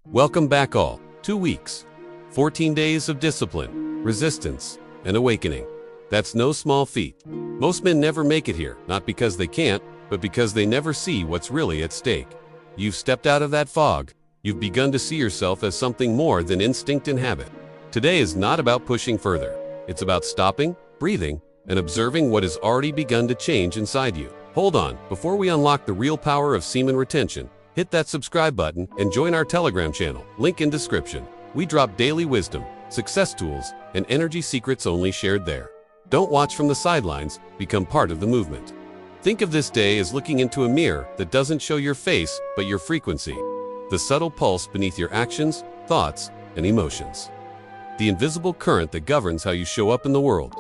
Welcome back all. 2 weeks. 14 days of discipline, resistance, and awakening. That's no small feat. Most men never make it here, not because they can't, but because they never see what's really at stake. You've stepped out of that fog. You've begun to see yourself as something more than instinct and habit. Today is not about pushing further. It's about stopping, breathing, and observing what has already begun to change inside you. Hold on, before we unlock the real power of semen retention, hit that subscribe button and join our Telegram channel, link in description. We drop daily wisdom, success tools, and energy secrets only shared there. Don't watch from the sidelines, become part of the movement. Think of this day as looking into a mirror that doesn't show your face, but your frequency. The subtle pulse beneath your actions, thoughts, and emotions. The invisible current that governs how you show up in the world.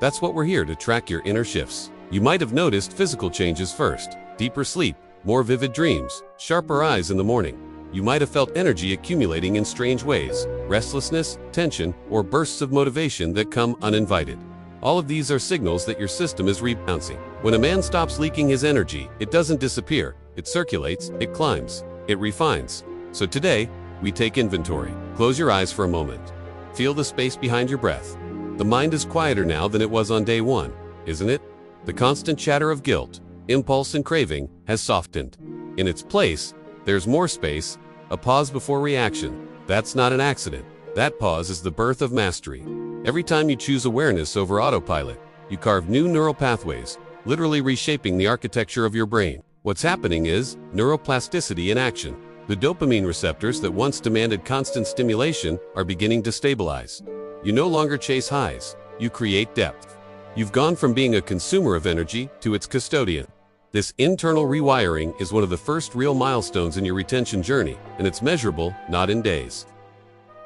That's what we're here to track your inner shifts. You might have noticed physical changes first. Deeper sleep, more vivid dreams, sharper eyes in the morning. You might have felt energy accumulating in strange ways, restlessness, tension, or bursts of motivation that come uninvited. All of these are signals that your system is rebalancing. When a man stops leaking his energy, it doesn't disappear. It circulates, it climbs, it refines. So today, we take inventory. Close your eyes for a moment. Feel the space behind your breath. The mind is quieter now than it was on day one, isn't it? The constant chatter of guilt, impulse, and craving has softened. In its place, there's more space, a pause before reaction. That's not an accident. That pause is the birth of mastery. Every time you choose awareness over autopilot, you carve new neural pathways, literally reshaping the architecture of your brain. What's happening is neuroplasticity in action. The dopamine receptors that once demanded constant stimulation are beginning to stabilize. You no longer chase highs, you create depth. You've gone from being a consumer of energy to its custodian. This internal rewiring is one of the first real milestones in your retention journey, and it's measurable not in days,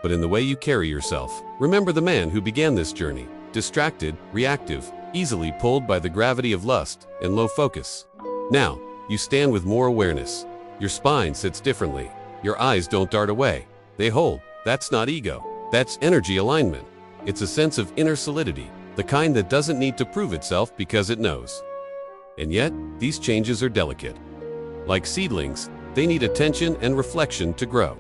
but in the way you carry yourself. Remember the man who began this journey, distracted, reactive, easily pulled by the gravity of lust and low focus. Now, you stand with more awareness. Your spine sits differently. Your eyes don't dart away. They hold. That's not ego. That's energy alignment. It's a sense of inner solidity, the kind that doesn't need to prove itself because it knows. And yet, these changes are delicate. Like seedlings, they need attention and reflection to grow.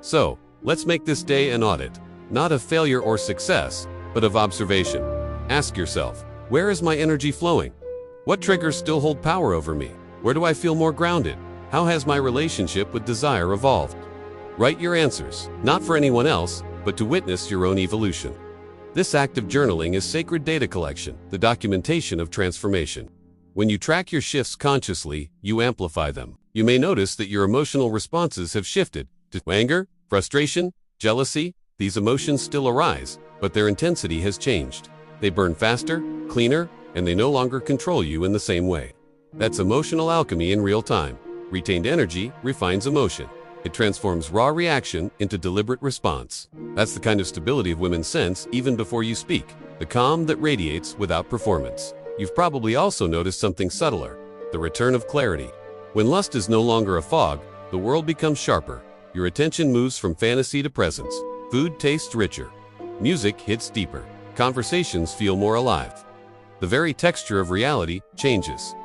So, let's make this day an audit, not of failure or success, but of observation. Ask yourself, where is my energy flowing? What triggers still hold power over me? Where do I feel more grounded? How has my relationship with desire evolved? Write your answers, not for anyone else, but to witness your own evolution. This act of journaling is sacred data collection, the documentation of transformation. When you track your shifts consciously, you amplify them. You may notice that your emotional responses have shifted to anger, frustration, jealousy. These emotions still arise, but their intensity has changed. They burn faster, cleaner, and they no longer control you in the same way. That's emotional alchemy in real time. Retained energy refines emotion. It transforms raw reaction into deliberate response. That's the kind of stability of women sense even before you speak, the calm that radiates without performance. You've probably also noticed something subtler, the return of clarity. When lust is no longer a fog, the world becomes sharper. Your attention moves from fantasy to presence. Food tastes richer. Music hits deeper. Conversations feel more alive. The very texture of reality changes.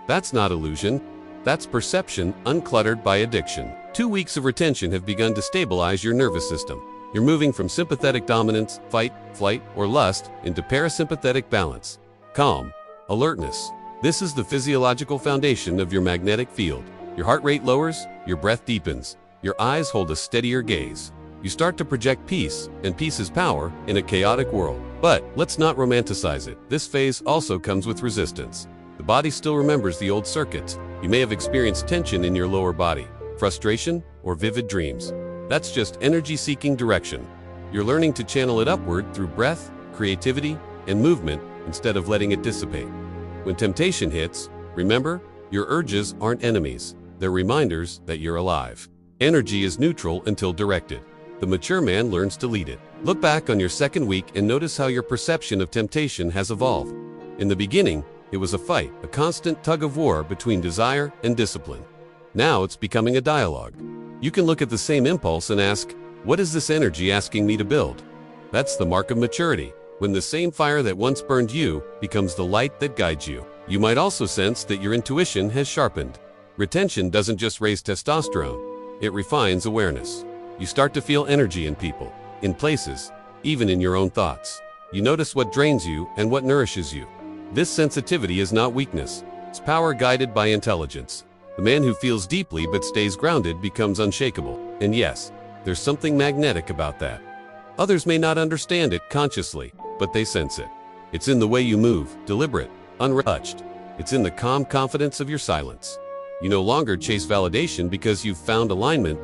That's not illusion. That's perception uncluttered by addiction. 2 weeks of retention have begun to stabilize your nervous system. You're moving from sympathetic dominance, fight, flight, or lust into parasympathetic balance. Calm, alertness. This is the physiological foundation of your magnetic field. Your heart rate lowers, your breath deepens, your eyes hold a steadier gaze. You start to project peace, and peace is power in a chaotic world. But let's not romanticize it. This phase also comes with resistance. The body still remembers the old circuits. You may have experienced tension in your lower body, frustration, or vivid dreams. That's just energy seeking direction. You're learning to channel it upward through breath, creativity, and movement instead of letting it dissipate. When temptation hits, remember, your urges aren't enemies. They're reminders that you're alive. Energy is neutral until directed. The mature man learns to lead it. Look back on your second week and notice how your perception of temptation has evolved. In the beginning, it was a fight, a constant tug of war between desire and discipline. Now it's becoming a dialogue. You can look at the same impulse and ask, what is this energy asking me to build? That's the mark of maturity, when the same fire that once burned you becomes the light that guides you. You might also sense that your intuition has sharpened. Retention doesn't just raise testosterone, it refines awareness. You start to feel energy in people, in places, even in your own thoughts. You notice what drains you and what nourishes you. This sensitivity is not weakness. It's power guided by intelligence. The man who feels deeply but stays grounded becomes unshakable. And yes, there's something magnetic about that. Others may not understand it consciously, but they sense it. It's in the way you move, deliberate, untouched. It's in the calm confidence of your silence. You no longer chase validation because you've found alignment.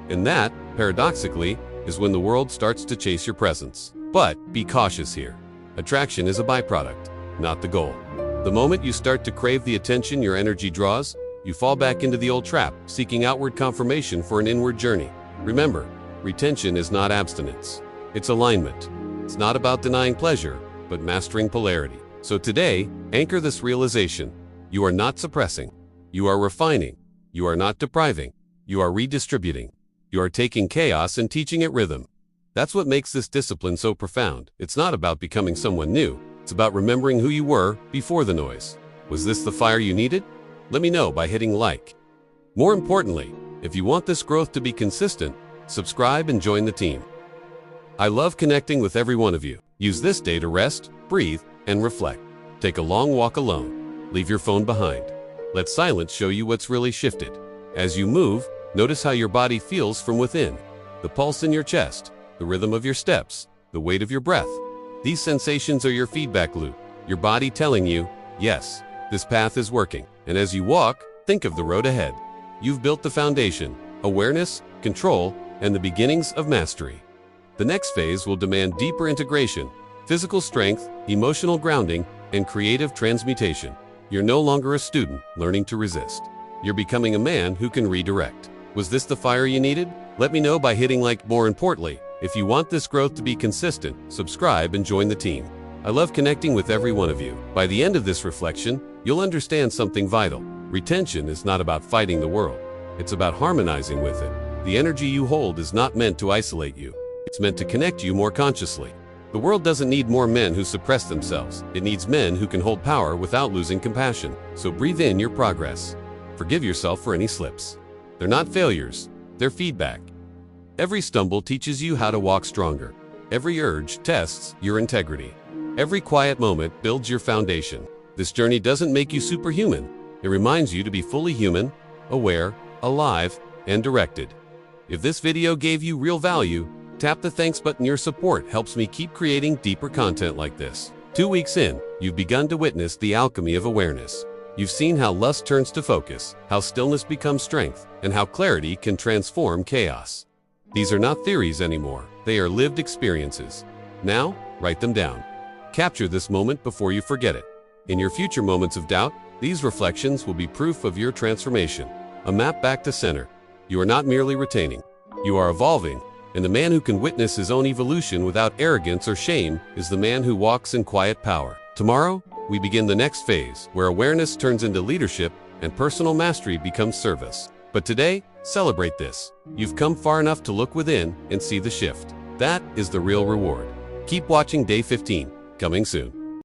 And that, paradoxically, is when the world starts to chase your presence. But be cautious here. Attraction is a byproduct, not the goal. The moment you start to crave the attention your energy draws, you fall back into the old trap, seeking outward confirmation for an inward journey. Remember, retention is not abstinence. It's alignment. It's not about denying pleasure, but mastering polarity. So today, anchor this realization. You are not suppressing. You are refining. You are not depriving. You are redistributing. You are taking chaos and teaching it rhythm. That's what makes this discipline so profound. It's not about becoming someone new. It's about remembering who you were before the noise. Was this the fire you needed? Let me know by hitting like. More importantly, if you want this growth to be consistent, subscribe and join the team. I love connecting with every one of you. Use this day to rest, breathe, and reflect. Take a long walk alone. Leave your phone behind. Let silence show you what's really shifted. As you move, notice how your body feels from within. The pulse in your chest, the rhythm of your steps, the weight of your breath. These sensations are your feedback loop, your body telling you, yes, this path is working. And as you walk, think of the road ahead. You've built the foundation, awareness, control, and the beginnings of mastery. The next phase will demand deeper integration, physical strength, emotional grounding, and creative transmutation. You're no longer a student learning to resist. You're becoming a man who can redirect. Was this the fire you needed? Let me know by hitting like. More importantly, if you want this growth to be consistent, subscribe and join the team. I love connecting with every one of you. By the end of this reflection, you'll understand something vital. Retention is not about fighting the world. It's about harmonizing with it. The energy you hold is not meant to isolate you. It's meant to connect you more consciously. The world doesn't need more men who suppress themselves. It needs men who can hold power without losing compassion. So breathe in your progress. Forgive yourself for any slips. They're not failures, they're feedback. Every stumble teaches you how to walk stronger. Every urge tests your integrity. Every quiet moment builds your foundation. This journey doesn't make you superhuman. It reminds you to be fully human, aware, alive, and directed. If this video gave you real value, tap the thanks button. Your support helps me keep creating deeper content like this. 2 weeks in, you've begun to witness the alchemy of awareness. You've seen how lust turns to focus, how stillness becomes strength, and how clarity can transform chaos. These are not theories anymore. They are lived experiences. Now, write them down. Capture this moment before you forget it. In your future moments of doubt, these reflections will be proof of your transformation. A map back to center. You are not merely retaining. You are evolving. And the man who can witness his own evolution without arrogance or shame is the man who walks in quiet power. Tomorrow, we begin the next phase, where awareness turns into leadership and personal mastery becomes service. But today, celebrate this. You've come far enough to look within and see the shift. That is the real reward. Keep watching Day 15, coming soon.